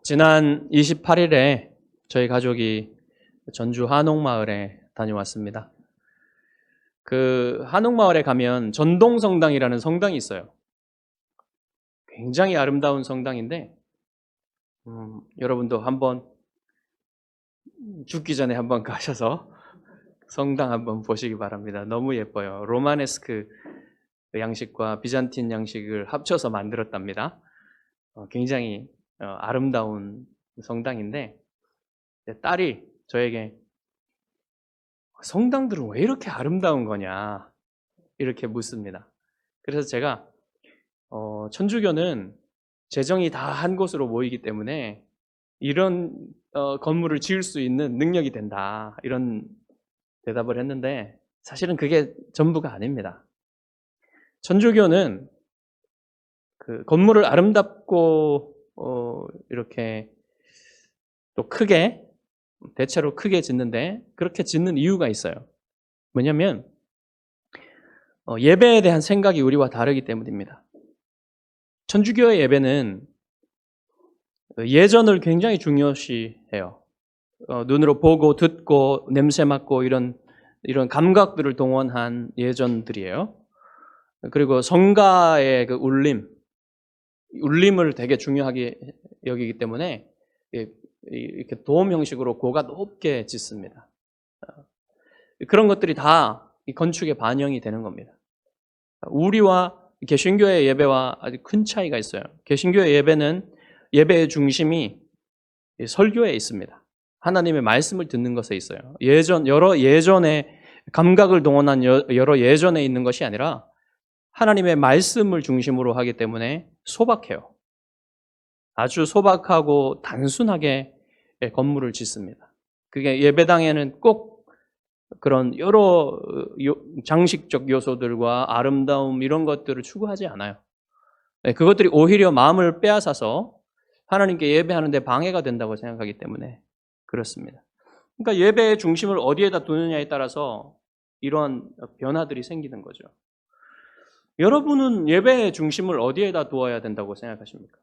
지난 28일에 저희 가족이 전주 한옥마을에 다녀왔습니다. 그 한옥마을에 가면 전동성당이라는 성당이 있어요. 굉장히 아름다운 성당인데 여러분도 한번 죽기 전에 한번 가셔서 성당 한번 보시기 바랍니다. 너무 예뻐요. 로마네스크 양식과 비잔틴 양식을 합쳐서 만들었답니다. 굉장히 아름다운 성당인데 딸이 저에게 성당들은 왜 이렇게 아름다운 거냐 이렇게 묻습니다. 그래서 제가 천주교는 재정이 다 한 곳으로 모이기 때문에 이런 건물을 지을 수 있는 능력이 된다 이런 대답을 했는데 사실은 그게 전부가 아닙니다. 천주교는 그 건물을 아름답고 이렇게 또 크게 대체로 크게 짓는데 그렇게 짓는 이유가 있어요. 뭐냐면 예배에 대한 생각이 우리와 다르기 때문입니다. 천주교의 예배는 예전을 굉장히 중요시해요. 눈으로 보고 듣고 냄새 맡고 이런 감각들을 동원한 예전들이에요. 그리고 성가의 그 울림을 되게 중요하게 여기기 때문에 이렇게 도움 형식으로 고가 높게 짓습니다. 그런 것들이 다 이 건축에 반영이 되는 겁니다. 우리와 개신교의 예배와 아주 큰 차이가 있어요. 개신교의 예배는 예배의 중심이 설교에 있습니다. 하나님의 말씀을 듣는 것에 있어요. 여러 예전의 감각을 동원한 여러 예전에 있는 것이 아니라 하나님의 말씀을 중심으로 하기 때문에 소박해요. 아주 소박하고 단순하게 건물을 짓습니다. 그게 예배당에는 꼭 그런 여러 장식적 요소들과 아름다움 이런 것들을 추구하지 않아요. 그것들이 오히려 마음을 빼앗아서 하나님께 예배하는 데 방해가 된다고 생각하기 때문에 그렇습니다. 그러니까 예배의 중심을 어디에다 두느냐에 따라서 이런 변화들이 생기는 거죠. 여러분은 예배의 중심을 어디에다 두어야 된다고 생각하십니까?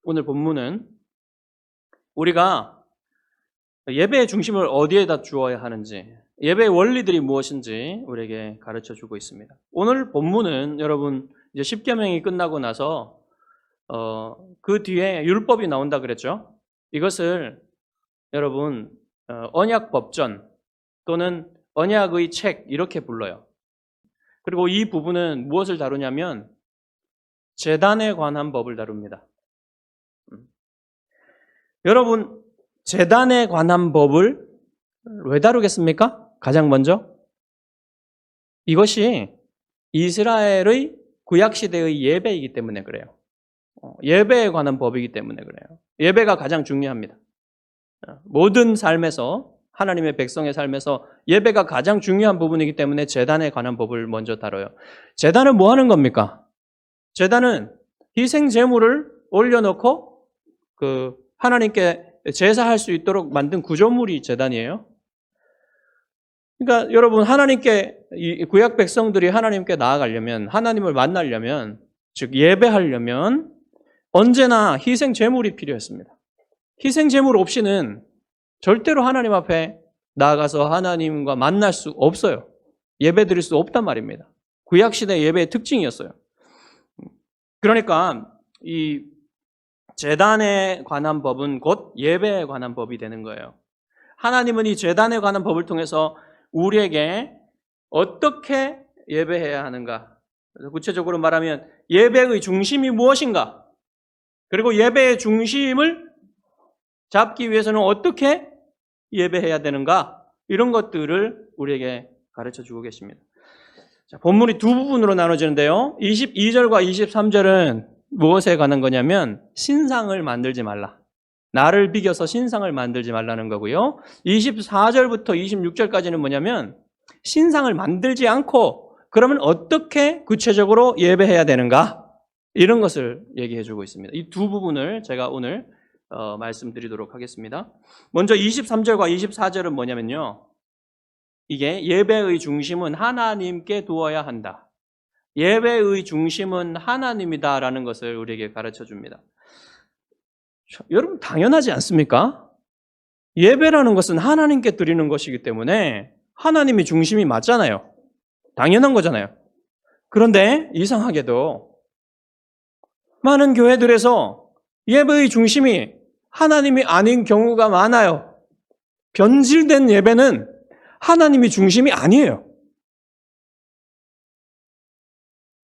오늘 본문은 우리가 예배의 중심을 어디에다 두어야 하는지, 예배의 원리들이 무엇인지 우리에게 가르쳐 주고 있습니다. 오늘 본문은 여러분 이제 십계명이 끝나고 나서 그 뒤에 율법이 나온다 그랬죠. 이것을 여러분 언약 법전 또는 언약의 책 이렇게 불러요. 그리고 이 부분은 무엇을 다루냐면 제단에 관한 법을 다룹니다. 여러분 제단에 관한 법을 왜 다루겠습니까? 가장 먼저 이것이 이스라엘의 구약시대의 예배이기 때문에 그래요. 예배에 관한 법이기 때문에 그래요. 예배가 가장 중요합니다. 모든 삶에서 하나님의 백성의 삶에서 예배가 가장 중요한 부분이기 때문에 제단에 관한 법을 먼저 다뤄요. 제단은 뭐 하는 겁니까? 제단은 희생 제물을 올려놓고 하나님께 제사할 수 있도록 만든 구조물이 제단이에요. 그러니까 여러분 하나님께 이 구약 백성들이 하나님께 나아가려면 하나님을 만나려면 즉 예배하려면 언제나 희생 제물이 필요했습니다. 희생 제물 없이는 절대로 하나님 앞에 나아가서 하나님과 만날 수 없어요. 예배 드릴 수 없단 말입니다. 구약시대 예배의 특징이었어요. 그러니까 이 제단에 관한 법은 곧 예배에 관한 법이 되는 거예요. 하나님은 이 제단에 관한 법을 통해서 우리에게 어떻게 예배해야 하는가, 구체적으로 말하면 예배의 중심이 무엇인가, 그리고 예배의 중심을 잡기 위해서는 어떻게 예배해야 되는가, 이런 것들을 우리에게 가르쳐주고 계십니다. 자, 본문이 두 부분으로 나눠지는데요. 22절과 23절은 무엇에 관한 거냐면 신상을 만들지 말라. 나를 비겨서 신상을 만들지 말라는 거고요. 24절부터 26절까지는 뭐냐면 신상을 만들지 않고 그러면 어떻게 구체적으로 예배해야 되는가, 이런 것을 얘기해 주고 있습니다. 이 두 부분을 제가 오늘 말씀드리도록 하겠습니다. 먼저 23절과 24절은 뭐냐면요. 이게 예배의 중심은 하나님께 두어야 한다. 예배의 중심은 하나님이다라는 것을 우리에게 가르쳐 줍니다. 여러분 당연하지 않습니까? 예배라는 것은 하나님께 드리는 것이기 때문에 하나님이 중심이 맞잖아요. 당연한 거잖아요. 그런데 이상하게도 많은 교회들에서 예배의 중심이 하나님이 아닌 경우가 많아요. 변질된 예배는 하나님이 중심이 아니에요.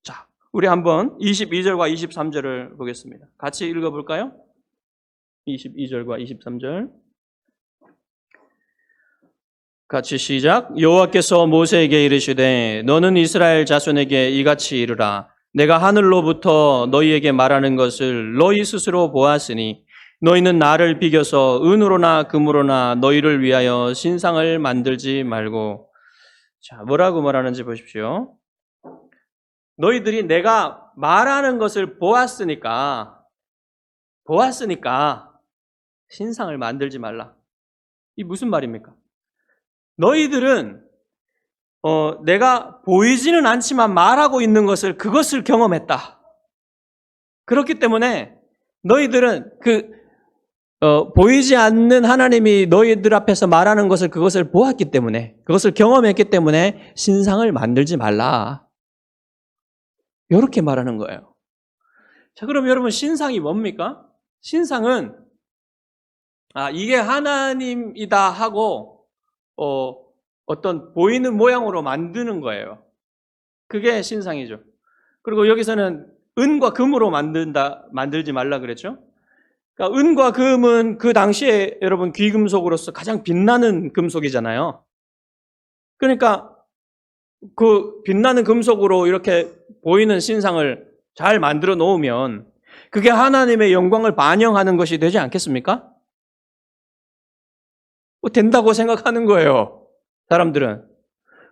자, 우리 한번 22절과 23절을 보겠습니다. 같이 읽어볼까요? 22절과 23절. 같이 시작. 여호와께서 모세에게 이르시되 너는 이스라엘 자손에게 이같이 이르라. 내가 하늘로부터 너희에게 말하는 것을 너희 스스로 보았으니 너희는 나를 비겨서 은으로나 금으로나 너희를 위하여 신상을 만들지 말고. 자, 뭐라고 말하는지 보십시오. 너희들이 내가 말하는 것을 보았으니까 신상을 만들지 말라. 이 무슨 말입니까? 너희들은 내가 보이지는 않지만 말하고 있는 그것을 경험했다. 그렇기 때문에 너희들은 보이지 않는 하나님이 너희들 앞에서 말하는 그것을 보았기 때문에, 그것을 경험했기 때문에 신상을 만들지 말라. 이렇게 말하는 거예요. 자, 그럼 여러분 신상이 뭡니까? 신상은 이게 하나님이다 하고 어떤 보이는 모양으로 만드는 거예요. 그게 신상이죠. 그리고 여기서는 은과 금으로 만들지 말라 그랬죠. 그러니까 은과 금은 그 당시에 여러분 귀금속으로서 가장 빛나는 금속이잖아요. 그러니까 그 빛나는 금속으로 이렇게 보이는 신상을 잘 만들어 놓으면 그게 하나님의 영광을 반영하는 것이 되지 않겠습니까? 된다고 생각하는 거예요, 사람들은.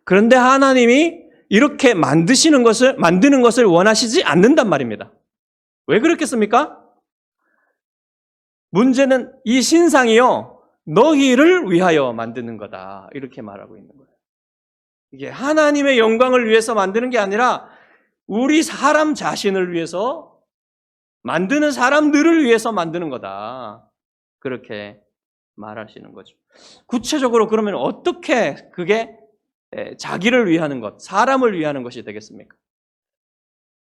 그런데 하나님이 이렇게 만드는 것을 원하시지 않는단 말입니다. 왜 그렇겠습니까? 문제는 이 신상이요, 너희를 위하여 만드는 거다. 이렇게 말하고 있는 거예요. 이게 하나님의 영광을 위해서 만드는 게 아니라 우리 사람 자신을 위해서, 만드는 사람들을 위해서 만드는 거다. 그렇게 말하시는 거죠. 구체적으로 그러면 어떻게 그게 자기를 위하는 것, 사람을 위하는 것이 되겠습니까?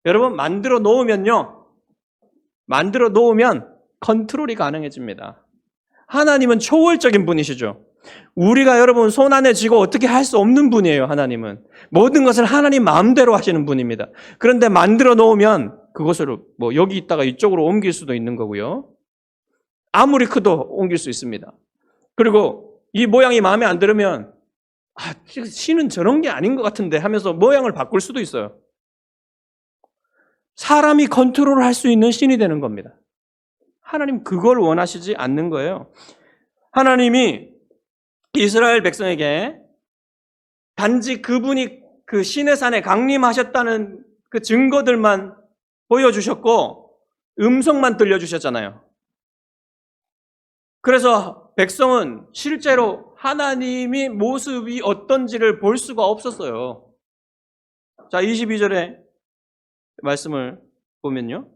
여러분, 만들어 놓으면 컨트롤이 가능해집니다. 하나님은 초월적인 분이시죠. 우리가 여러분 손 안에 쥐고 어떻게 할 수 없는 분이에요, 하나님은. 모든 것을 하나님 마음대로 하시는 분입니다. 그런데 만들어 놓으면 그것을 여기 있다가 이쪽으로 옮길 수도 있는 거고요. 아무리 커도 옮길 수 있습니다. 그리고 이 모양이 마음에 안 들으면 신은 저런 게 아닌 것 같은데 하면서 모양을 바꿀 수도 있어요. 사람이 컨트롤할 수 있는 신이 되는 겁니다. 하나님 그걸 원하시지 않는 거예요. 하나님이 이스라엘 백성에게 단지 그분이 그 시내산에 강림하셨다는 그 증거들만 보여주셨고 음성만 들려주셨잖아요. 그래서 백성은 실제로 하나님의 모습이 어떤지를 볼 수가 없었어요. 자, 22절의 말씀을 보면요.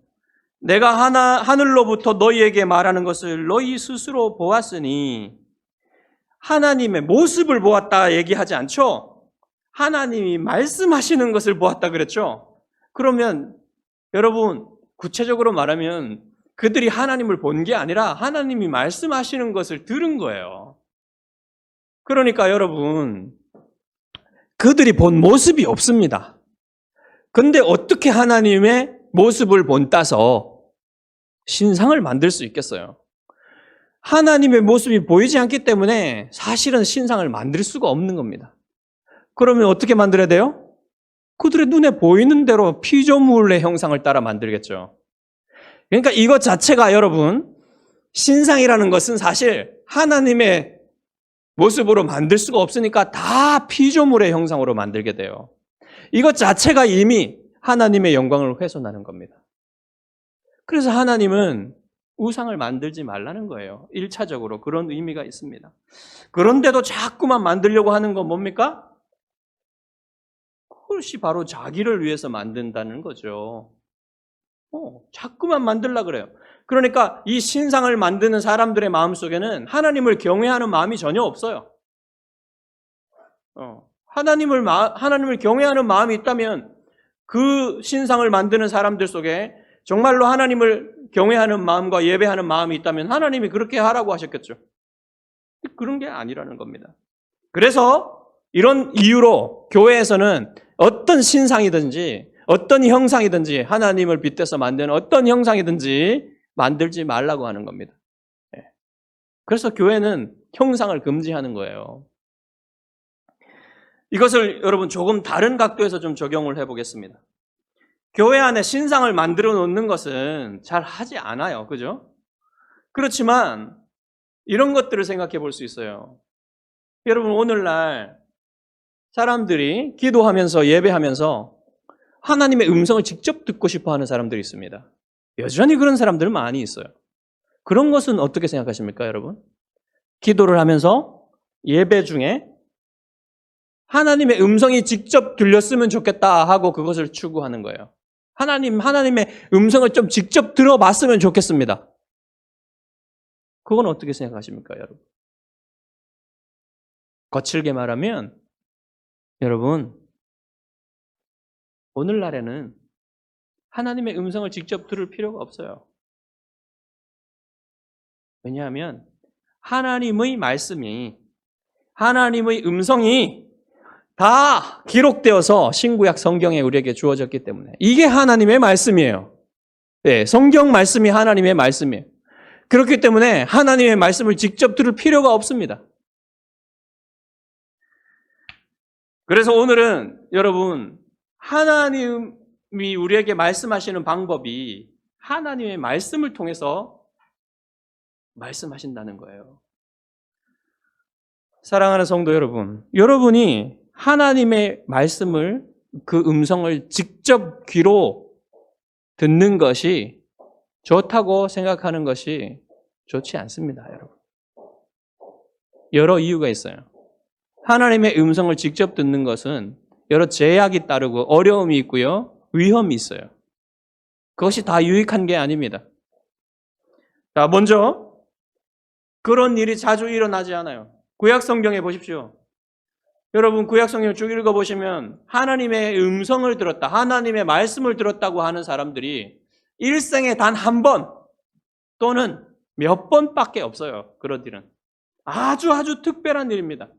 내가 하늘로부터 너희에게 말하는 것을 너희 스스로 보았으니, 하나님의 모습을 보았다 얘기하지 않죠? 하나님이 말씀하시는 것을 보았다 그랬죠? 그러면 여러분, 구체적으로 말하면 그들이 하나님을 본 게 아니라 하나님이 말씀하시는 것을 들은 거예요. 그러니까 여러분, 그들이 본 모습이 없습니다. 근데 어떻게 하나님의 모습을 본따서 신상을 만들 수 있겠어요? 하나님의 모습이 보이지 않기 때문에 사실은 신상을 만들 수가 없는 겁니다. 그러면 어떻게 만들어야 돼요? 그들의 눈에 보이는 대로 피조물의 형상을 따라 만들겠죠. 그러니까 이것 자체가 여러분, 신상이라는 것은 사실 하나님의 모습으로 만들 수가 없으니까 다 피조물의 형상으로 만들게 돼요. 이것 자체가 이미 하나님의 영광을 훼손하는 겁니다. 그래서 하나님은 우상을 만들지 말라는 거예요. 1차적으로 그런 의미가 있습니다. 그런데도 자꾸만 만들려고 하는 건 뭡니까? 그것이 바로 자기를 위해서 만든다는 거죠. 자꾸만 만들려고 그래요. 그러니까 이 신상을 만드는 사람들의 마음속에는 하나님을 경외하는 마음이 전혀 없어요. 하나님을 경외하는 마음이 있다면 그 신상을 만드는 사람들 속에 정말로 하나님을 경외하는 마음과 예배하는 마음이 있다면 하나님이 그렇게 하라고 하셨겠죠. 그런 게 아니라는 겁니다. 그래서 이런 이유로 교회에서는 어떤 신상이든지 어떤 형상이든지 하나님을 빗대서 만드는 어떤 형상이든지 만들지 말라고 하는 겁니다. 그래서 교회는 형상을 금지하는 거예요. 이것을 여러분 조금 다른 각도에서 좀 적용을 해보겠습니다. 교회 안에 신상을 만들어 놓는 것은 잘 하지 않아요. 그죠? 그렇지만 이런 것들을 생각해 볼 수 있어요. 여러분 오늘날 사람들이 기도하면서 예배하면서 하나님의 음성을 직접 듣고 싶어 하는 사람들이 있습니다. 여전히 그런 사람들 많이 있어요. 그런 것은 어떻게 생각하십니까, 여러분? 기도를 하면서 예배 중에 하나님의 음성이 직접 들렸으면 좋겠다 하고 그것을 추구하는 거예요. 하나님의 음성을 좀 직접 들어봤으면 좋겠습니다. 그건 어떻게 생각하십니까, 여러분? 거칠게 말하면, 여러분, 오늘날에는 하나님의 음성을 직접 들을 필요가 없어요. 왜냐하면, 하나님의 말씀이, 하나님의 음성이 다 기록되어서 신구약 성경에 우리에게 주어졌기 때문에 이게 하나님의 말씀이에요. 네, 성경 말씀이 하나님의 말씀이에요. 그렇기 때문에 하나님의 말씀을 직접 들을 필요가 없습니다. 그래서 오늘은 여러분 하나님이 우리에게 말씀하시는 방법이 하나님의 말씀을 통해서 말씀하신다는 거예요. 사랑하는 성도 여러분, 여러분이 하나님의 말씀을 그 음성을 직접 귀로 듣는 것이 좋다고 생각하는 것이 좋지 않습니다, 여러분. 여러 이유가 있어요. 하나님의 음성을 직접 듣는 것은 여러 제약이 따르고 어려움이 있고요, 위험이 있어요. 그것이 다 유익한 게 아닙니다. 자, 먼저 그런 일이 자주 일어나지 않아요. 구약 성경에 보십시오. 여러분 구약 성경을 쭉 읽어보시면 하나님의 음성을 들었다, 하나님의 말씀을 들었다고 하는 사람들이 일생에 단 한 번 또는 몇 번밖에 없어요. 그런 일은. 아주 특별한 일입니다.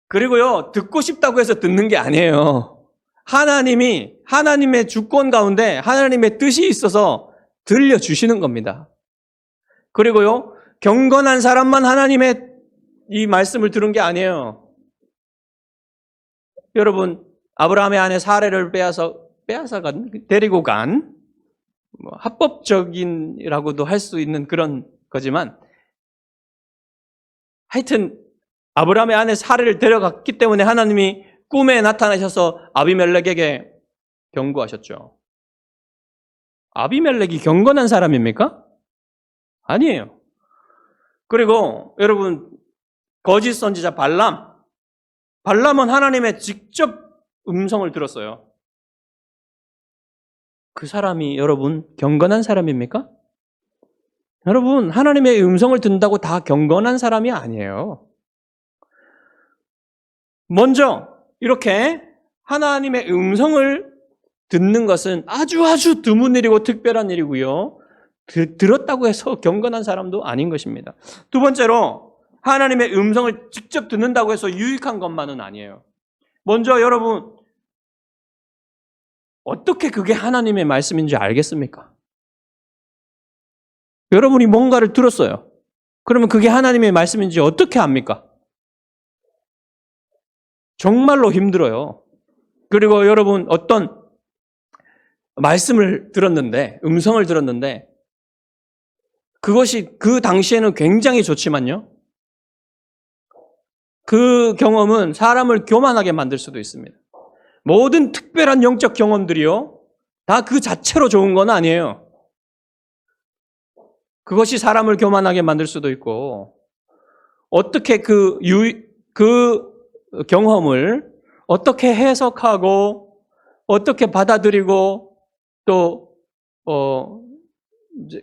그리고요, 듣고 싶다고 해서 듣는 게 아니에요. 하나님의 주권 가운데 하나님의 뜻이 있어서 들려주시는 겁니다. 그리고요, 경건한 사람만 하나님의 이 말씀을 들은 게 아니에요. 여러분, 아브라함의 아내 사레를 데리고 간, 합법적인이라고도 할 수 있는 그런 거지만, 하여튼, 아브라함의 아내 사레를 데려갔기 때문에 하나님이 꿈에 나타나셔서 아비멜렉에게 경고하셨죠. 아비멜렉이 경건한 사람입니까? 아니에요. 그리고 여러분, 거짓 선지자 발람은 하나님의 직접 음성을 들었어요. 그 사람이 여러분 경건한 사람입니까? 여러분, 하나님의 음성을 듣는다고 다 경건한 사람이 아니에요. 먼저 이렇게 하나님의 음성을 듣는 것은 아주 드문 일이고 특별한 일이고요. 들었다고 해서 경건한 사람도 아닌 것입니다. 두 번째로 하나님의 음성을 직접 듣는다고 해서 유익한 것만은 아니에요. 먼저 여러분, 어떻게 그게 하나님의 말씀인지 알겠습니까? 여러분이 뭔가를 들었어요. 그러면 그게 하나님의 말씀인지 어떻게 압니까? 정말로 힘들어요. 그리고 여러분 어떤 말씀을 들었는데, 음성을 들었는데 그것이 그 당시에는 굉장히 좋지만요, 그 경험은 사람을 교만하게 만들 수도 있습니다. 모든 특별한 영적 경험들이요, 다 그 자체로 좋은 건 아니에요. 그것이 사람을 교만하게 만들 수도 있고, 어떻게 그 경험을 어떻게 해석하고, 어떻게 받아들이고, 또, 이제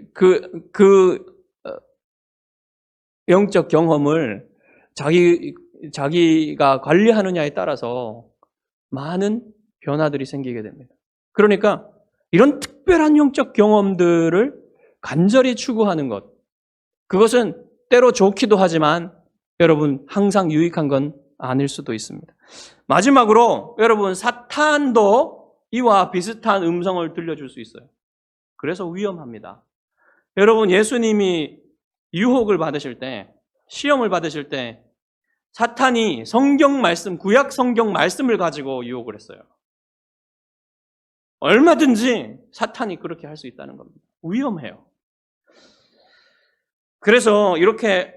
영적 경험을 자기가 관리하느냐에 따라서 많은 변화들이 생기게 됩니다. 그러니까 이런 특별한 영적 경험들을 간절히 추구하는 것, 그것은 때로 좋기도 하지만 여러분 항상 유익한 건 아닐 수도 있습니다. 마지막으로 여러분, 사탄도 이와 비슷한 음성을 들려줄 수 있어요. 그래서 위험합니다. 여러분, 예수님이 유혹을 받으실 때, 시험을 받으실 때 사탄이 성경 말씀, 구약 성경 말씀을 가지고 유혹을 했어요. 얼마든지 사탄이 그렇게 할 수 있다는 겁니다. 위험해요. 그래서 이렇게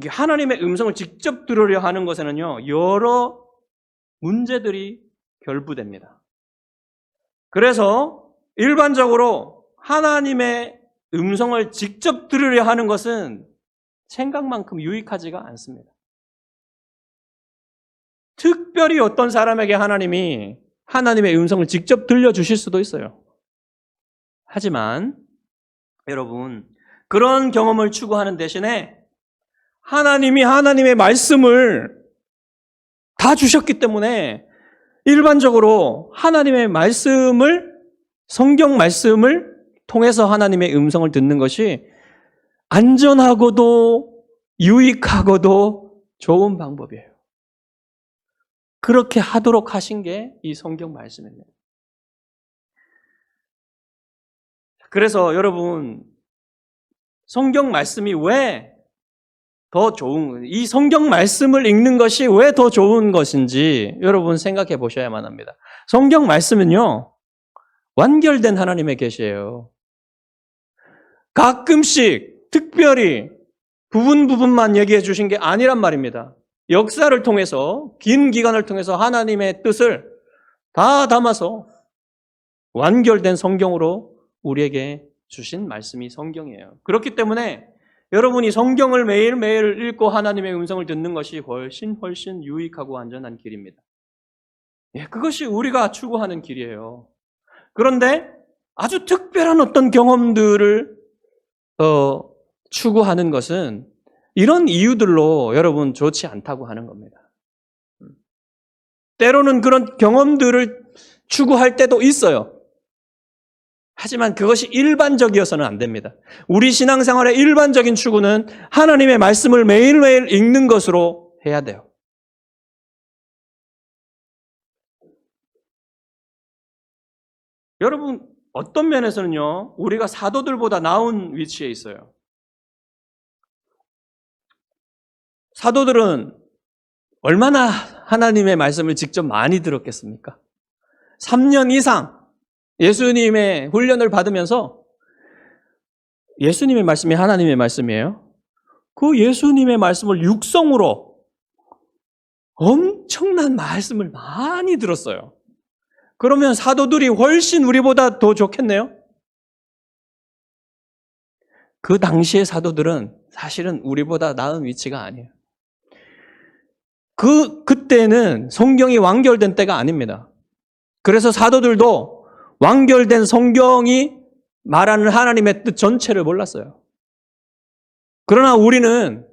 하나님의 음성을 직접 들으려 하는 것에는요, 여러 문제들이 결부됩니다. 그래서 일반적으로 하나님의 음성을 직접 들으려 하는 것은 생각만큼 유익하지가 않습니다. 특별히 어떤 사람에게 하나님이 하나님의 음성을 직접 들려주실 수도 있어요. 하지만 여러분, 그런 경험을 추구하는 대신에 하나님이 하나님의 말씀을 다 주셨기 때문에 일반적으로 하나님의 말씀을, 성경 말씀을 통해서 하나님의 음성을 듣는 것이 안전하고도 유익하고도 좋은 방법이에요. 그렇게 하도록 하신 게 이 성경 말씀입니다. 그래서 여러분, 성경 말씀이 왜 더 좋은, 이 성경 말씀을 읽는 것이 왜 더 좋은 것인지 여러분 생각해 보셔야만 합니다. 성경 말씀은요, 완결된 하나님의 계시예요. 가끔씩 특별히 부분만 얘기해 주신 게 아니란 말입니다. 역사를 통해서, 긴 기간을 통해서 하나님의 뜻을 다 담아서 완결된 성경으로 우리에게 주신 말씀이 성경이에요. 그렇기 때문에 여러분이 성경을 매일매일 읽고 하나님의 음성을 듣는 것이 훨씬 유익하고 안전한 길입니다. 예, 그것이 우리가 추구하는 길이에요. 그런데 아주 특별한 어떤 경험들을 추구하는 것은 이런 이유들로 여러분 좋지 않다고 하는 겁니다. 때로는 그런 경험들을 추구할 때도 있어요. 하지만 그것이 일반적이어서는 안 됩니다. 우리 신앙생활의 일반적인 추구는 하나님의 말씀을 매일매일 읽는 것으로 해야 돼요. 여러분, 어떤 면에서는요, 우리가 사도들보다 나은 위치에 있어요. 사도들은 얼마나 하나님의 말씀을 직접 많이 들었겠습니까? 3년 이상 예수님의 훈련을 받으면서, 예수님의 말씀이 하나님의 말씀이에요. 그 예수님의 말씀을 육성으로 엄청난 말씀을 많이 들었어요. 그러면 사도들이 훨씬 우리보다 더 좋겠네요? 그 당시의 사도들은 사실은 우리보다 나은 위치가 아니에요. 그때는 성경이 완결된 때가 아닙니다. 그래서 사도들도 완결된 성경이 말하는 하나님의 뜻 전체를 몰랐어요. 그러나 우리는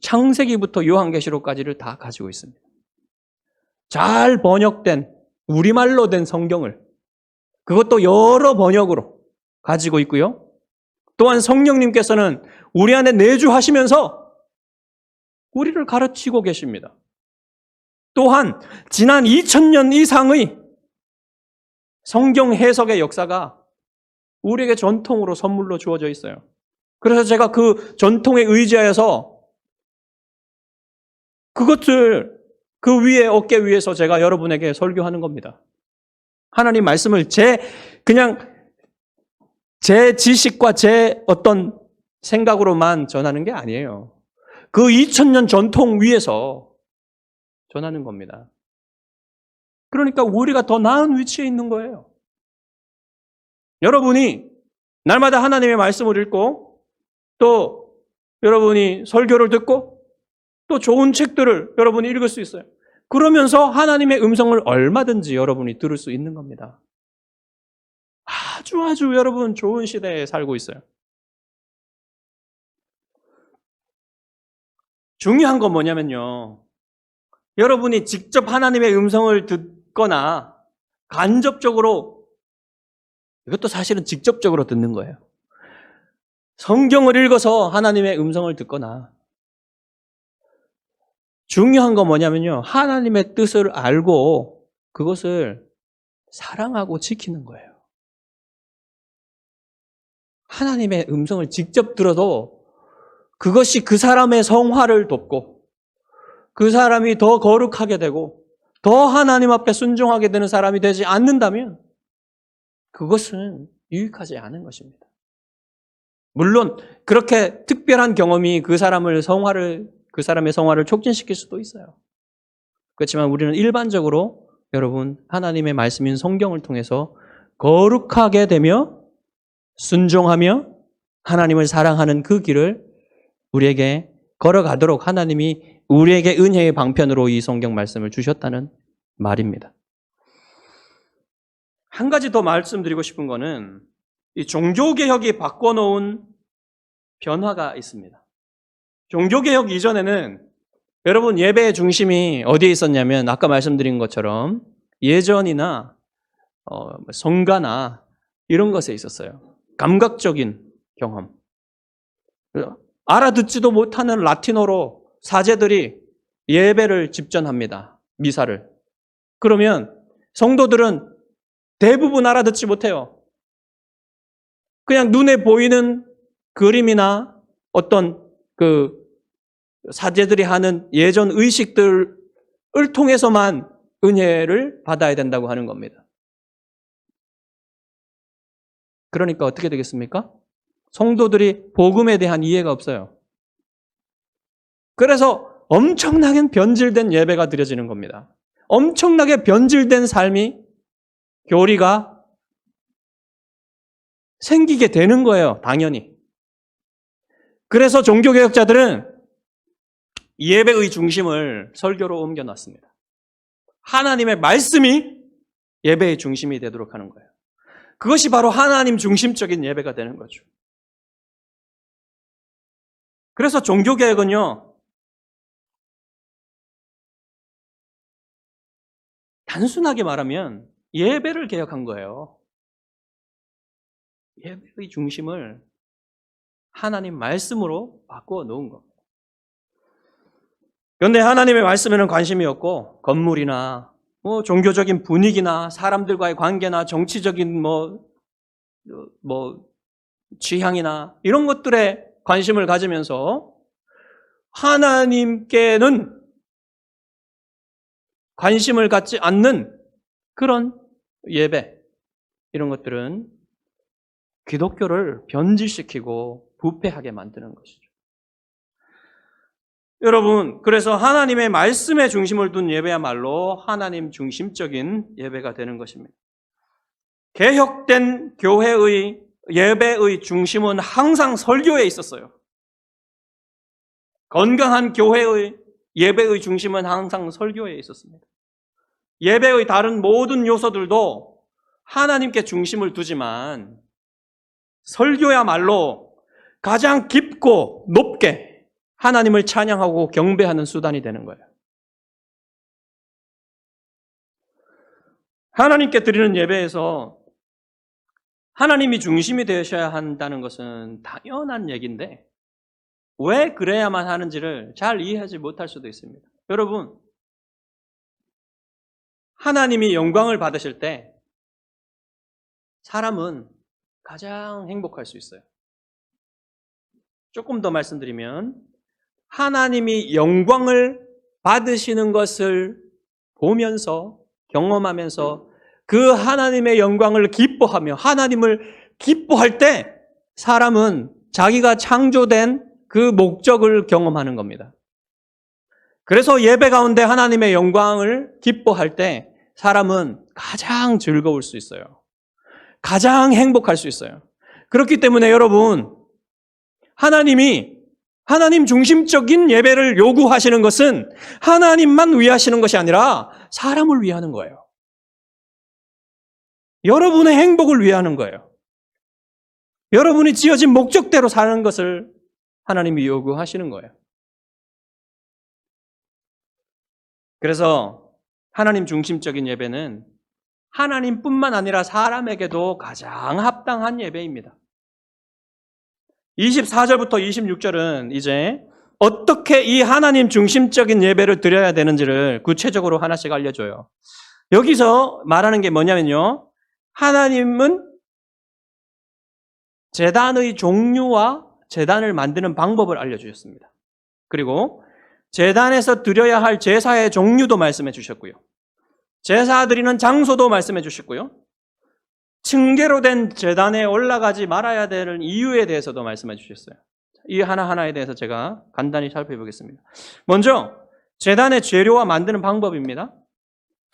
창세기부터 요한계시록까지를 다 가지고 있습니다. 잘 번역된 우리말로 된 성경을, 그것도 여러 번역으로 가지고 있고요. 또한 성령님께서는 우리 안에 내주하시면서 우리를 가르치고 계십니다. 또한 지난 2000년 이상의 성경 해석의 역사가 우리에게 전통으로 선물로 주어져 있어요. 그래서 제가 그 전통에 의지하여서 그것을 그 위에, 어깨 위에서 제가 여러분에게 설교하는 겁니다. 하나님 말씀을 그냥 제 지식과 제 어떤 생각으로만 전하는 게 아니에요. 그 2000년 전통 위에서 전하는 겁니다. 그러니까 우리가 더 나은 위치에 있는 거예요. 여러분이 날마다 하나님의 말씀을 읽고, 또 여러분이 설교를 듣고, 또 좋은 책들을 여러분이 읽을 수 있어요. 그러면서 하나님의 음성을 얼마든지 여러분이 들을 수 있는 겁니다. 아주 여러분 좋은 시대에 살고 있어요. 중요한 건 뭐냐면요. 여러분이 직접 하나님의 음성을 듣거나 간접적으로, 이것도 사실은 직접적으로 듣는 거예요. 성경을 읽어서 하나님의 음성을 듣거나, 중요한 건 뭐냐면요. 하나님의 뜻을 알고 그것을 사랑하고 지키는 거예요. 하나님의 음성을 직접 들어도 그것이 그 사람의 성화를 돕고 그 사람이 더 거룩하게 되고 더 하나님 앞에 순종하게 되는 사람이 되지 않는다면 그것은 유익하지 않은 것입니다. 물론 그렇게 특별한 경험이 그 사람의 성화를 촉진시킬 수도 있어요. 그렇지만 우리는 일반적으로 여러분 하나님의 말씀인 성경을 통해서 거룩하게 되며 순종하며 하나님을 사랑하는 그 길을 우리에게 걸어가도록 하나님이 우리에게 은혜의 방편으로 이 성경 말씀을 주셨다는 말입니다. 한 가지 더 말씀드리고 싶은 거는 이 종교개혁이 바꿔놓은 변화가 있습니다. 종교개혁 이전에는 여러분 예배의 중심이 어디에 있었냐면 아까 말씀드린 것처럼 예전이나 성가나 이런 것에 있었어요. 감각적인 경험. 알아듣지도 못하는 라틴어로 사제들이 예배를 집전합니다. 미사를. 그러면 성도들은 대부분 알아듣지 못해요. 그냥 눈에 보이는 그림이나 어떤 그 사제들이 하는 예전 의식들을 통해서만 은혜를 받아야 된다고 하는 겁니다. 그러니까 어떻게 되겠습니까? 성도들이 복음에 대한 이해가 없어요. 그래서 엄청나게 변질된 예배가 드려지는 겁니다. 엄청나게 변질된 삶이, 교리가 생기게 되는 거예요. 당연히. 그래서 종교개혁자들은 예배의 중심을 설교로 옮겨놨습니다. 하나님의 말씀이 예배의 중심이 되도록 하는 거예요. 그것이 바로 하나님 중심적인 예배가 되는 거죠. 그래서 종교개혁은요, 단순하게 말하면 예배를 개혁한 거예요. 예배의 중심을 하나님 말씀으로 바꾸어 놓은 겁니다. 그런데 하나님의 말씀에는 관심이 없고 건물이나 종교적인 분위기나 사람들과의 관계나 정치적인 취향이나 이런 것들에 관심을 가지면서 하나님께는 관심을 갖지 않는 그런 예배, 이런 것들은 기독교를 변질시키고 부패하게 만드는 것이죠. 여러분, 그래서 하나님의 말씀에 중심을 둔 예배야말로 하나님 중심적인 예배가 되는 것입니다. 개혁된 교회의 예배의 중심은 항상 설교에 있었어요. 건강한 교회의 예배의 중심은 항상 설교에 있었습니다. 예배의 다른 모든 요소들도 하나님께 중심을 두지만 설교야말로 가장 깊고 높게 하나님을 찬양하고 경배하는 수단이 되는 거예요. 하나님께 드리는 예배에서 하나님이 중심이 되셔야 한다는 것은 당연한 얘기인데 왜 그래야만 하는지를 잘 이해하지 못할 수도 있습니다. 여러분, 하나님이 영광을 받으실 때 사람은 가장 행복할 수 있어요. 조금 더 말씀드리면 하나님이 영광을 받으시는 것을 보면서 경험하면서 그 하나님의 영광을 기뻐하며 하나님을 기뻐할 때 사람은 자기가 창조된 그 목적을 경험하는 겁니다. 그래서 예배 가운데 하나님의 영광을 기뻐할 때 사람은 가장 즐거울 수 있어요. 가장 행복할 수 있어요. 그렇기 때문에 여러분, 하나님이 하나님 중심적인 예배를 요구하시는 것은 하나님만 위하시는 것이 아니라 사람을 위하는 거예요. 여러분의 행복을 위하는 거예요. 여러분이 지어진 목적대로 사는 것을 하나님이 요구하시는 거예요. 그래서 하나님 중심적인 예배는 하나님뿐만 아니라 사람에게도 가장 합당한 예배입니다. 24절부터 26절은 이제 어떻게 이 하나님 중심적인 예배를 드려야 되는지를 구체적으로 하나씩 알려줘요. 여기서 말하는 게 뭐냐면요. 하나님은 제단의 종류와 제단을 만드는 방법을 알려주셨습니다. 그리고 제단에서 드려야 할 제사의 종류도 말씀해 주셨고요. 제사 드리는 장소도 말씀해 주셨고요. 층계로 된 제단에 올라가지 말아야 되는 이유에 대해서도 말씀해 주셨어요. 이 하나하나에 대해서 제가 간단히 살펴보겠습니다. 먼저 제단의 재료와 만드는 방법입니다.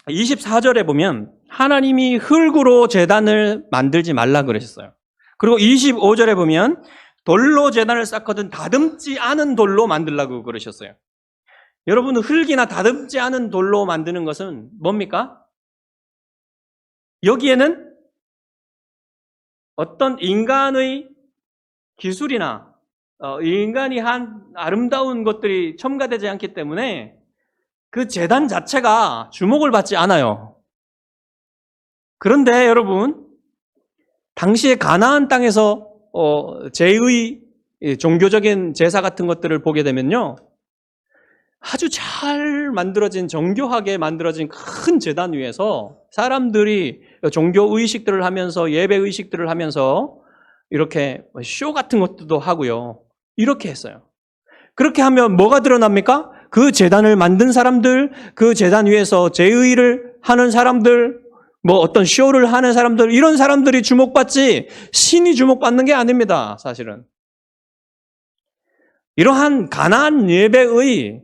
24절에 보면 하나님이 흙으로 제단을 만들지 말라 그러셨어요. 그리고 25절에 보면 돌로 제단을 쌓거든 다듬지 않은 돌로 만들라고 그러셨어요. 여러분, 흙이나 다듬지 않은 돌로 만드는 것은 뭡니까? 여기에는 어떤 인간의 기술이나 인간이 한 아름다운 것들이 첨가되지 않기 때문에 그 제단 자체가 주목을 받지 않아요. 그런데 여러분, 당시에 가나안 땅에서 제의 종교적인 제사 같은 것들을 보게 되면요, 아주 잘 만들어진, 정교하게 만들어진 큰 제단 위에서 사람들이 종교 의식들을 하면서, 예배 의식들을 하면서 이렇게 쇼 같은 것도 하고요. 이렇게 했어요. 그렇게 하면 뭐가 드러납니까? 그 제단을 만든 사람들, 그 제단 위에서 제의를 하는 사람들, 뭐 어떤 쇼를 하는 사람들, 이런 사람들이 주목받지 신이 주목받는 게 아닙니다. 사실은. 이러한 가나안 예배의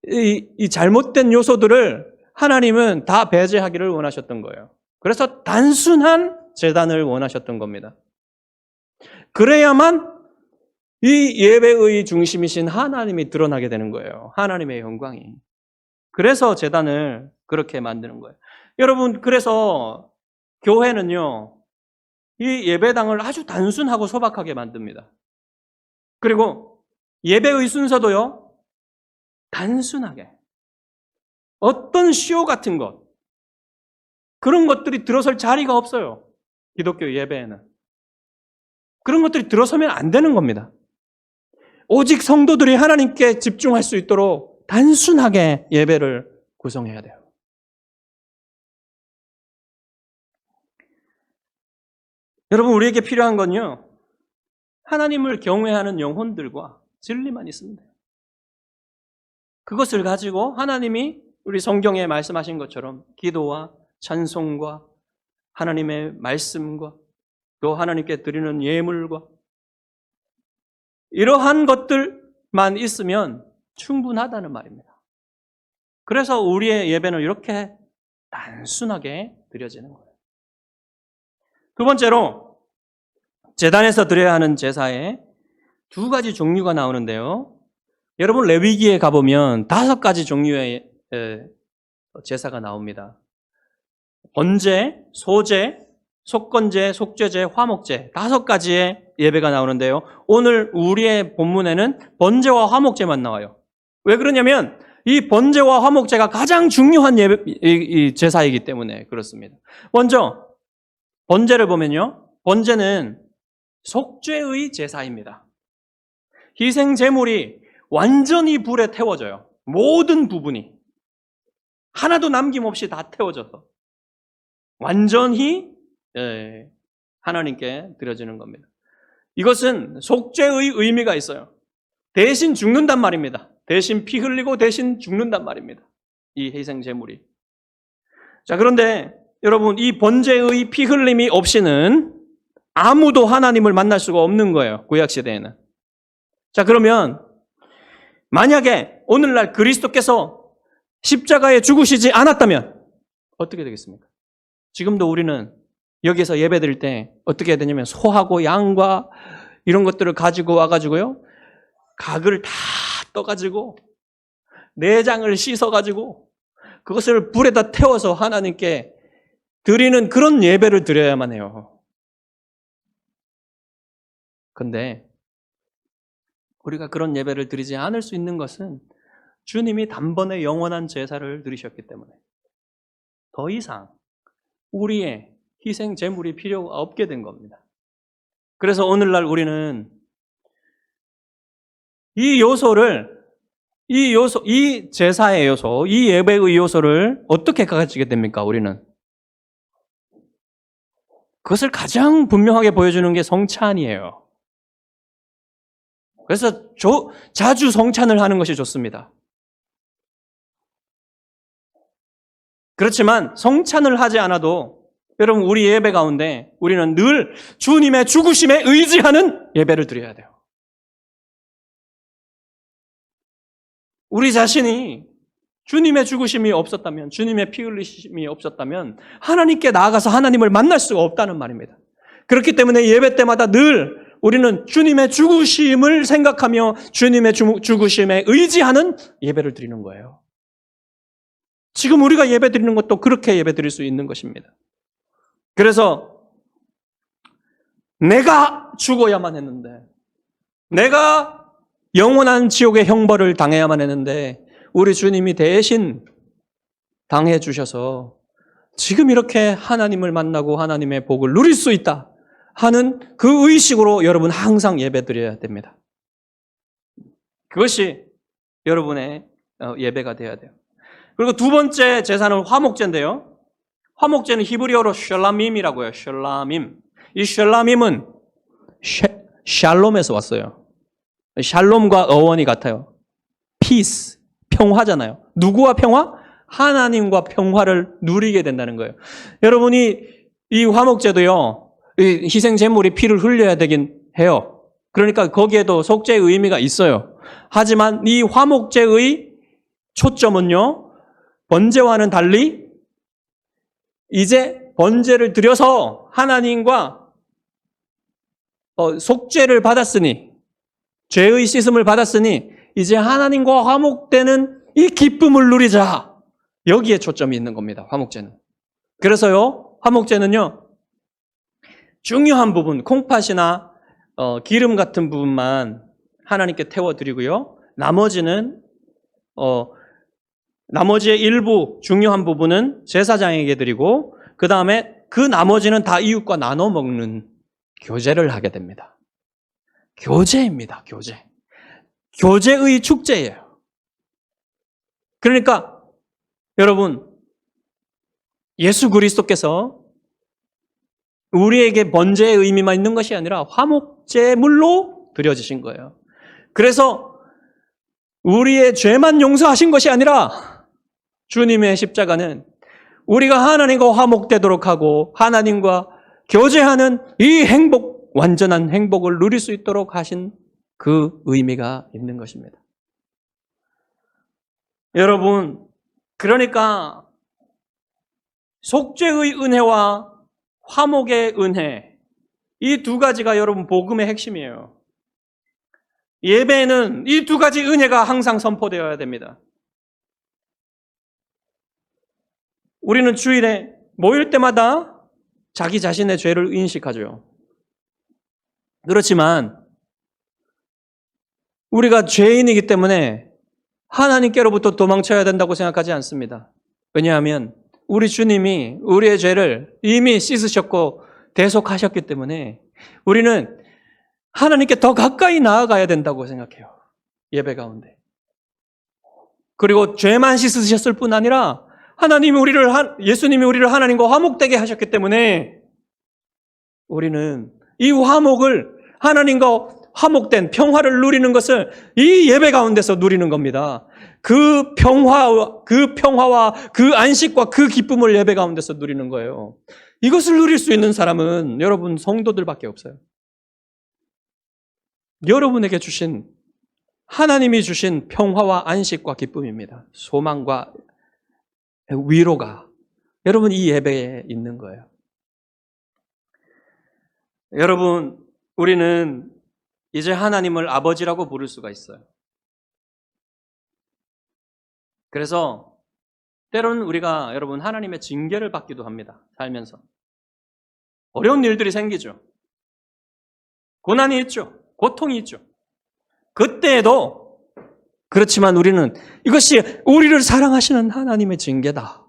이 잘못된 요소들을 하나님은 다 배제하기를 원하셨던 거예요. 그래서 단순한 제단을 원하셨던 겁니다. 그래야만 이 예배의 중심이신 하나님이 드러나게 되는 거예요. 하나님의 영광이. 그래서 제단을 그렇게 만드는 거예요. 여러분, 그래서 교회는요, 이 예배당을 아주 단순하고 소박하게 만듭니다. 그리고 예배의 순서도요, 단순하게. 어떤 쇼 같은 것, 그런 것들이 들어설 자리가 없어요. 기독교 예배에는. 그런 것들이 들어서면 안 되는 겁니다. 오직 성도들이 하나님께 집중할 수 있도록 단순하게 예배를 구성해야 돼요. 여러분, 우리에게 필요한 건요, 하나님을 경외하는 영혼들과 진리만 있으면 돼요. 그것을 가지고 하나님이 우리 성경에 말씀하신 것처럼 기도와 찬송과 하나님의 말씀과 또 하나님께 드리는 예물과 이러한 것들만 있으면 충분하다는 말입니다. 그래서 우리의 예배는 이렇게 단순하게 드려지는 거예요. 두 번째로, 제단에서 드려야 하는 제사에 두 가지 종류가 나오는데요. 여러분, 레위기에 가보면 5가지 종류의 제사가 나옵니다. 번제, 소제, 속건제, 속죄제, 화목제 5가지의 예배가 나오는데요. 오늘 우리의 본문에는 번제와 화목제만 나와요. 왜 그러냐면 이 번제와 화목제가 가장 중요한 이 제사이기 때문에 그렇습니다. 먼저 번제를 보면요, 번제는 속죄의 제사입니다. 희생 제물이 완전히 불에 태워져요. 모든 부분이 하나도 남김없이 다 태워져서 완전히 하나님께 드려지는 겁니다. 이것은 속죄의 의미가 있어요. 대신 죽는단 말입니다. 대신 피 흘리고 대신 죽는단 말입니다. 이 희생 제물이. 자, 그런데 여러분, 이 번제의 피 흘림이 없이는 아무도 하나님을 만날 수가 없는 거예요. 구약 시대에는. 자, 그러면 만약에 오늘날 그리스도께서 십자가에 죽으시지 않았다면 어떻게 되겠습니까? 지금도 우리는 여기서 예배드릴 때 어떻게 해야 되냐면 소하고 양과 이런 것들을 가지고 와가지고요, 각을 다 떠가지고 내장을 씻어가지고 그것을 불에다 태워서 하나님께 드리는 그런 예배를 드려야만 해요. 근데 우리가 그런 예배를 드리지 않을 수 있는 것은 주님이 단번에 영원한 제사를 드리셨기 때문에 더 이상 우리의 희생 제물이 필요가 없게 된 겁니다. 그래서 오늘날 우리는 이 제사의 요소, 이 예배의 요소를 어떻게 가지게 됩니까? 우리는 그것을 가장 분명하게 보여주는 게 성찬이에요. 그래서 자주 성찬을 하는 것이 좋습니다. 그렇지만 성찬을 하지 않아도 여러분 우리 예배 가운데 우리는 늘 주님의 죽으심에 의지하는 예배를 드려야 돼요. 우리 자신이 주님의 죽으심이 없었다면, 주님의 피 흘리심이 없었다면 하나님께 나아가서 하나님을 만날 수가 없다는 말입니다. 그렇기 때문에 예배 때마다 늘 우리는 주님의 죽으심을 생각하며 주님의 죽으심에 의지하는 예배를 드리는 거예요. 지금 우리가 예배 드리는 것도 그렇게 예배 드릴 수 있는 것입니다. 그래서 내가 죽어야만 했는데, 내가 영원한 지옥의 형벌을 당해야만 했는데 우리 주님이 대신 당해 주셔서 지금 이렇게 하나님을 만나고 하나님의 복을 누릴 수 있다 하는 그 의식으로 여러분 항상 예배드려야 됩니다. 그것이 여러분의 예배가 되어야 돼요. 그리고 두 번째 제사는 화목제인데요. 화목제는 히브리어로 셜라밈이라고 해요. 셜라밈. 이 셜라밈은 샬롬에서 왔어요. 샬롬과 어원이 같아요. 피스, 평화잖아요. 누구와 평화? 하나님과 평화를 누리게 된다는 거예요. 여러분이 이 화목제도요. 이 희생 제물이 피를 흘려야 되긴 해요. 그러니까 거기에도 속죄의 의미가 있어요. 하지만 이 화목제의 초점은요. 번제와는 달리 이제 번제를 드려서 하나님과 속죄를 받았으니 죄의 씻음을 받았으니 이제 하나님과 화목되는 이 기쁨을 누리자. 여기에 초점이 있는 겁니다. 화목제는. 그래서요. 화목제는요. 중요한 부분, 콩팥이나 기름 같은 부분만 하나님께 태워드리고요. 나머지의 일부 중요한 부분은 제사장에게 드리고 그 다음에 그 나머지는 다 이웃과 나눠 먹는 교제를 하게 됩니다. 교제입니다. 교제. 교제의 축제예요. 그러니까 여러분 예수 그리스도께서 우리에게 번제의 의미만 있는 것이 아니라 화목제물로 드려지신 거예요. 그래서 우리의 죄만 용서하신 것이 아니라 주님의 십자가는 우리가 하나님과 화목되도록 하고 하나님과 교제하는 이 행복, 완전한 행복을 누릴 수 있도록 하신 그 의미가 있는 것입니다. 여러분, 그러니까 속죄의 은혜와 화목의 은혜, 이 두 가지가 여러분 복음의 핵심이에요. 예배에는 이 두 가지 은혜가 항상 선포되어야 됩니다. 우리는 주일에 모일 때마다 자기 자신의 죄를 인식하죠. 그렇지만 우리가 죄인이기 때문에 하나님께로부터 도망쳐야 된다고 생각하지 않습니다. 왜냐하면 우리 주님이 우리의 죄를 이미 씻으셨고 대속하셨기 때문에 우리는 하나님께 더 가까이 나아가야 된다고 생각해요. 예배 가운데. 그리고 죄만 씻으셨을 뿐 아니라 예수님이 우리를 하나님과 화목되게 하셨기 때문에 우리는 이 화목을 하나님과 화목된 평화를 누리는 것을 이 예배 가운데서 누리는 겁니다. 그 평화와 그 안식과 그 기쁨을 예배 가운데서 누리는 거예요. 이것을 누릴 수 있는 사람은 여러분 성도들밖에 없어요. 여러분에게 주신 하나님이 주신 평화와 안식과 기쁨입니다. 소망과 위로가 여러분 이 예배에 있는 거예요. 여러분 우리는 이제 하나님을 아버지라고 부를 수가 있어요. 그래서 때로는 우리가 여러분 하나님의 징계를 받기도 합니다. 살면서. 어려운 일들이 생기죠. 고난이 있죠. 고통이 있죠. 그때에도 그렇지만 우리는 이것이 우리를 사랑하시는 하나님의 징계다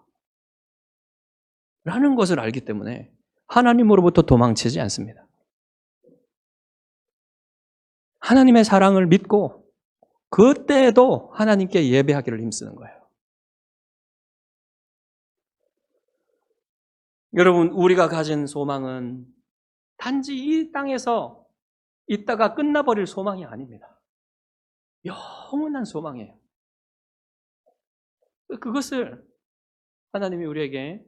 라는 것을 알기 때문에 하나님으로부터 도망치지 않습니다. 하나님의 사랑을 믿고 그때에도 하나님께 예배하기를 힘쓰는 거예요. 여러분, 우리가 가진 소망은 단지 이 땅에서 있다가 끝나버릴 소망이 아닙니다. 영원한 소망이에요. 그것을 하나님이 우리에게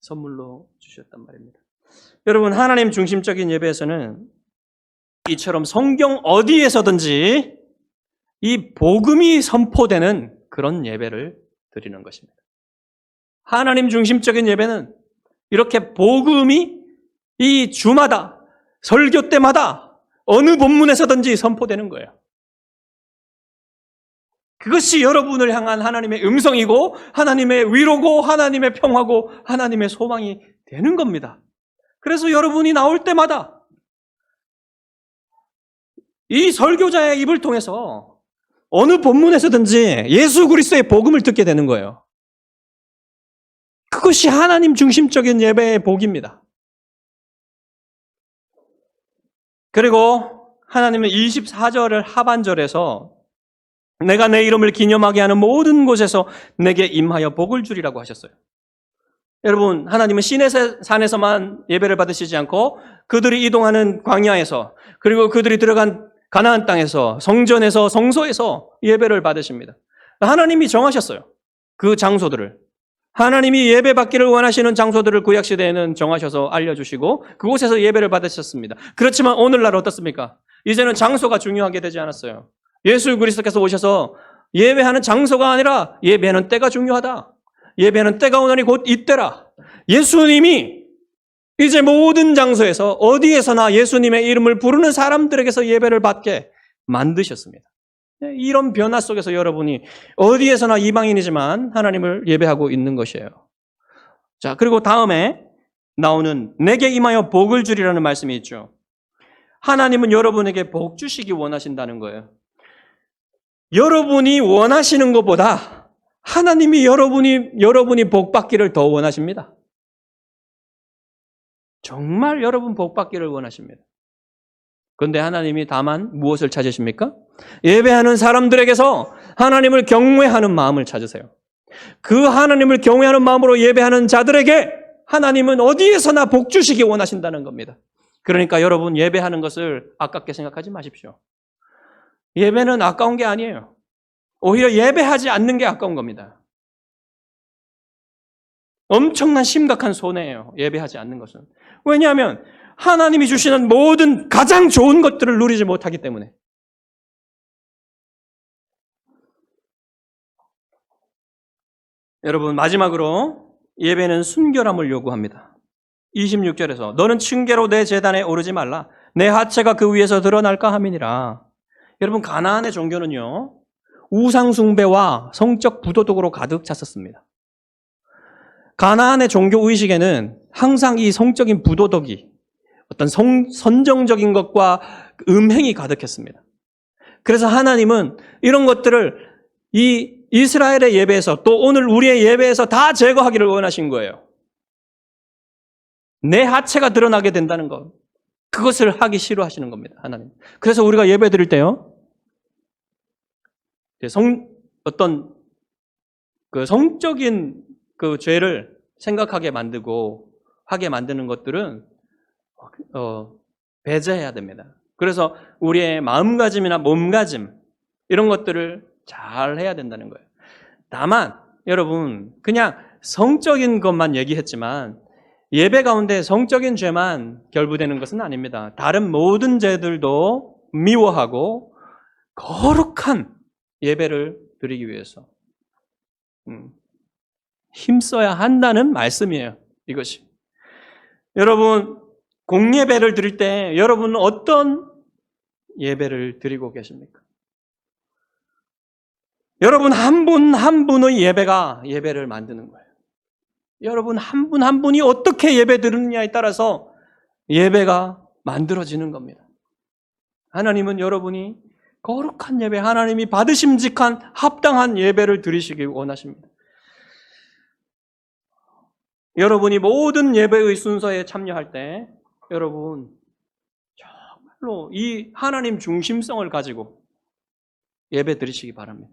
선물로 주셨단 말입니다. 여러분, 하나님 중심적인 예배에서는 이처럼 성경 어디에서든지 이 복음이 선포되는 그런 예배를 드리는 것입니다. 하나님 중심적인 예배는 이렇게 복음이 이 주마다 설교 때마다 어느 본문에서든지 선포되는 거예요. 그것이 여러분을 향한 하나님의 음성이고 하나님의 위로고 하나님의 평화고 하나님의 소망이 되는 겁니다. 그래서 여러분이 나올 때마다 이 설교자의 입을 통해서 어느 본문에서든지 예수 그리스도의 복음을 듣게 되는 거예요. 그것이 하나님 중심적인 예배의 복입니다. 그리고 하나님은 24절을 하반절에서 내가 내 이름을 기념하게 하는 모든 곳에서 내게 임하여 복을 주리라고 하셨어요. 여러분, 하나님은 시내산에서만 예배를 받으시지 않고 그들이 이동하는 광야에서 그리고 그들이 들어간 가나안 땅에서 성전에서 성소에서 예배를 받으십니다. 하나님이 정하셨어요. 그 장소들을. 하나님이 예배 받기를 원하시는 장소들을 구약시대에는 정하셔서 알려주시고 그곳에서 예배를 받으셨습니다. 그렇지만 오늘날 어떻습니까? 이제는 장소가 중요하게 되지 않았어요. 예수 그리스도께서 오셔서 예배하는 장소가 아니라 예배하는 때가 중요하다. 예배하는 때가 오나니 곧 이때라. 예수님이 이제 모든 장소에서 어디에서나 예수님의 이름을 부르는 사람들에게서 예배를 받게 만드셨습니다. 이런 변화 속에서 여러분이 어디에서나 이방인이지만 하나님을 예배하고 있는 것이에요. 자, 그리고 다음에 나오는 내게 임하여 복을 주리라는 말씀이 있죠. 하나님은 여러분에게 복 주시기 원하신다는 거예요. 여러분이 원하시는 것보다 하나님이 여러분이 복 받기를 더 원하십니다. 정말 여러분 복 받기를 원하십니다. 그런데 하나님이 다만 무엇을 찾으십니까? 예배하는 사람들에게서 하나님을 경외하는 마음을 찾으세요. 그 하나님을 경외하는 마음으로 예배하는 자들에게 하나님은 어디에서나 복 주시기 원하신다는 겁니다. 그러니까 여러분 예배하는 것을 아깝게 생각하지 마십시오. 예배는 아까운 게 아니에요. 오히려 예배하지 않는 게 아까운 겁니다. 엄청난 심각한 손해예요. 예배하지 않는 것은. 왜냐하면 하나님이 주시는 모든 가장 좋은 것들을 누리지 못하기 때문에. 여러분, 마지막으로 예배는 순결함을 요구합니다. 26절에서 너는 층계로 내 제단에 오르지 말라. 내 하체가 그 위에서 드러날까 함이니라. 여러분, 가나안의 종교는요, 우상 숭배와 성적 부도덕으로 가득 찼었습니다. 가나안의 종교 의식에는 항상 이 성적인 부도덕이 어떤 선정적인 것과 음행이 가득했습니다. 그래서 하나님은 이런 것들을 이 이스라엘의 예배에서 또 오늘 우리의 예배에서 다 제거하기를 원하신 거예요. 내 하체가 드러나게 된다는 것, 그것을 하기 싫어하시는 겁니다. 하나님. 그래서 우리가 예배 드릴 때요, 어떤 그 성적인 그 죄를 생각하게 만들고 하게 만드는 것들은 배제해야 됩니다. 그래서 우리의 마음가짐이나 몸가짐 이런 것들을 잘 해야 된다는 거예요. 다만 여러분 그냥 성적인 것만 얘기했지만 예배 가운데 성적인 죄만 결부되는 것은 아닙니다. 다른 모든 죄들도 미워하고 거룩한 예배를 드리기 위해서 힘써야 한다는 말씀이에요. 이것이. 여러분 공예배를 드릴 때 여러분은 어떤 예배를 드리고 계십니까? 여러분 한 분 한 분의 예배가 예배를 만드는 거예요. 여러분 한 분 한 분이 어떻게 예배 드리느냐에 따라서 예배가 만들어지는 겁니다. 하나님은 여러분이 거룩한 예배, 하나님이 받으심직한 합당한 예배를 드리시길 원하십니다. 여러분이 모든 예배의 순서에 참여할 때 여러분 정말로 이 하나님 중심성을 가지고 예배 드리시기 바랍니다.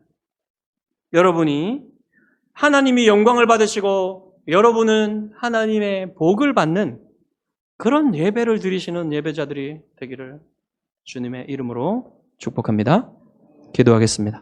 여러분이 하나님이 영광을 받으시고 여러분은 하나님의 복을 받는 그런 예배를 드리시는 예배자들이 되기를 주님의 이름으로 축복합니다. 기도하겠습니다.